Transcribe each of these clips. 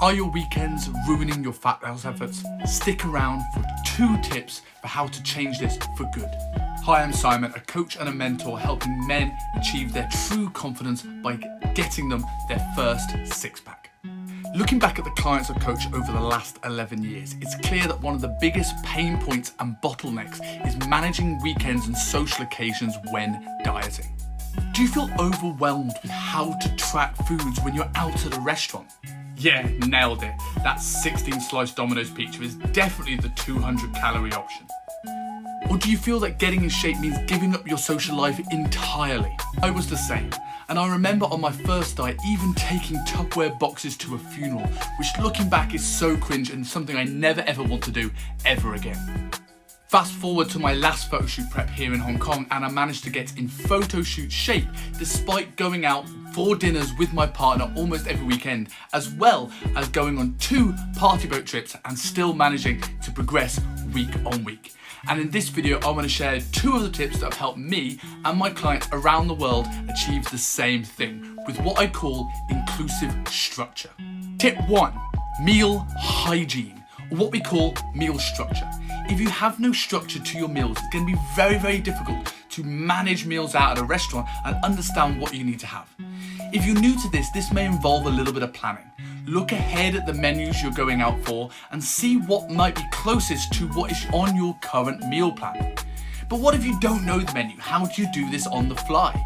Are your weekends ruining your fat loss efforts? Stick around for 2 tips for how to change this for good. Hi, I'm Simon, a coach and a mentor helping men achieve their true confidence by getting them their first six-pack. Looking back at the clients I've coached over the last 11 years, it's clear that one of the biggest pain points and bottlenecks is managing weekends and social occasions when dieting. Do you feel overwhelmed with how to track foods when you're out at a restaurant? Yeah, nailed it. That 16-slice Domino's pizza is definitely the 200-calorie option. Or do you feel that getting in shape means giving up your social life entirely? I was the same, and I remember on my first diet even taking Tupperware boxes to a funeral, which looking back is so cringe and something I never ever want to do ever again. Fast forward to my last photoshoot prep here in Hong Kong, and I managed to get in photoshoot shape despite going out for dinners with my partner almost every weekend, as well as going on 2 party boat trips and still managing to progress week on week. And in this video, I want to share 2 of the tips that have helped me and my clients around the world achieve the same thing with what I call inclusive structure. Tip 1, meal hygiene, or what we call meal structure. If you have no structure to your meals, it's going to be very, very difficult to manage meals out at a restaurant and understand what you need to have. If you're new to this may involve a little bit of planning. Look ahead at the menus you're going out for and see what might be closest to what is on your current meal plan. But what if you don't know the menu? How do you do this on the fly?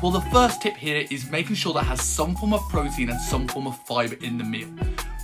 Well, the first tip here is making sure that it has some form of protein and some form of fiber in the meal.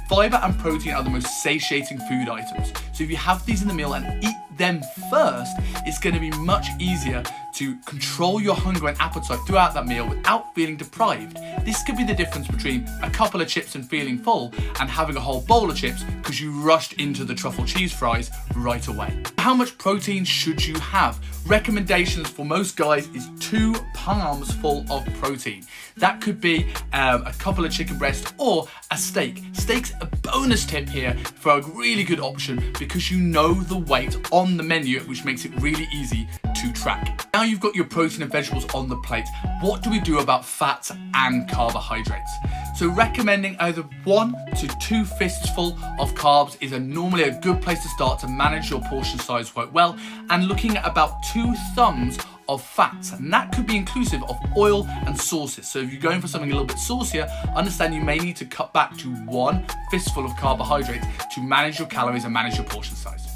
Fiber and protein are the most satiating food items. So if you have these in the meal and eat them first, it's going to be much easier to control your hunger and appetite throughout that meal without feeling deprived. This could be the difference between a couple of chips and feeling full and having a whole bowl of chips because you rushed into the truffle cheese fries right away. How much protein should you have? Recommendations for most guys is 2 palms full of protein. That could be a couple of chicken breasts or a steak. Steak's a bonus tip here for a really good option because you know the weight on the menu, which makes it really easy to track. Now you've got your protein and vegetables on the plate, what do we do about fats and carbohydrates? So recommending either 1 to 2 fistfuls of carbs is normally a good place to start to manage your portion size quite well, and looking at about 2 thumbs of fats, and that could be inclusive of oil and sauces. So if you're going for something a little bit saucier, understand you may need to cut back to 1 fistful of carbohydrates to manage your calories and manage your portion size.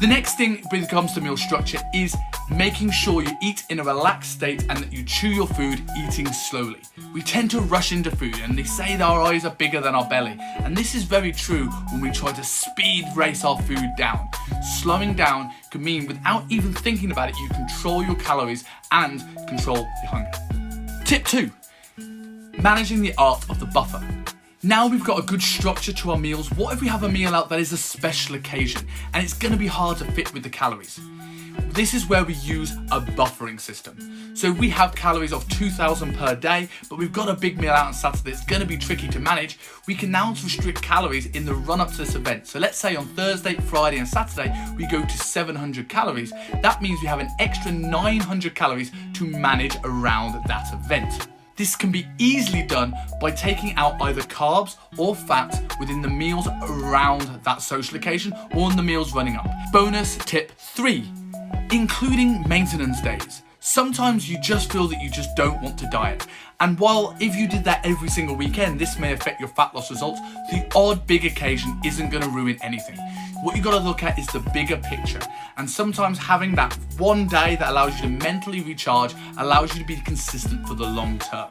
The next thing when it comes to meal structure is making sure you eat in a relaxed state and that you chew your food eating slowly. We tend to rush into food, and they say that our eyes are bigger than our belly, and this is very true when we try to speed race our food down. Slowing down can mean without even thinking about it, you control your calories and control your hunger. Tip 2, managing the art of the buffer. Now we've got a good structure to our meals, what if we have a meal out that is a special occasion and it's going to be hard to fit with the calories? This is where we use a buffering system. So if we have calories of 2,000 per day, but we've got a big meal out on Saturday that's going to be tricky to manage, we can now restrict calories in the run-up to this event. So let's say on Thursday, Friday and Saturday, we go to 700 calories. That means we have an extra 900 calories to manage around that event. This can be easily done by taking out either carbs or fats within the meals around that social occasion or in the meals running up. Bonus tip 3, including maintenance days. Sometimes you just feel that you just don't want to diet. And while if you did that every single weekend, this may affect your fat loss results, the odd big occasion isn't going to ruin anything. What you got to look at is the bigger picture. And sometimes having that one day that allows you to mentally recharge allows you to be consistent for the long term.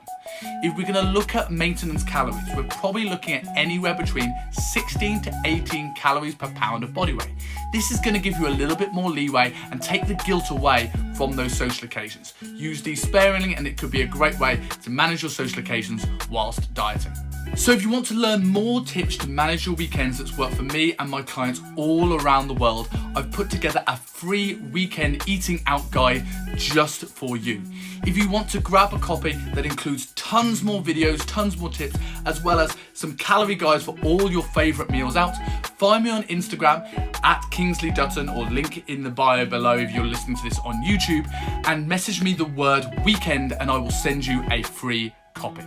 If we're going to look at maintenance calories, we're probably looking at anywhere between 16 to 18 calories per pound of body weight. This is going to give you a little bit more leeway and take the guilt away from those social occasions. Use these sparingly, and it could be a great way to manage your social occasions whilst dieting. So if you want to learn more tips to manage your weekends that's worked for me and my clients all around the world, I've put together a free weekend eating out guide just for you. If you want to grab a copy that includes tons more videos, tons more tips, as well as some calorie guides for all your favorite meals out, find me on Instagram at Kingsley Dutton, or link in the bio below if you're listening to this on YouTube, and message me the word weekend and I will send you a free copy.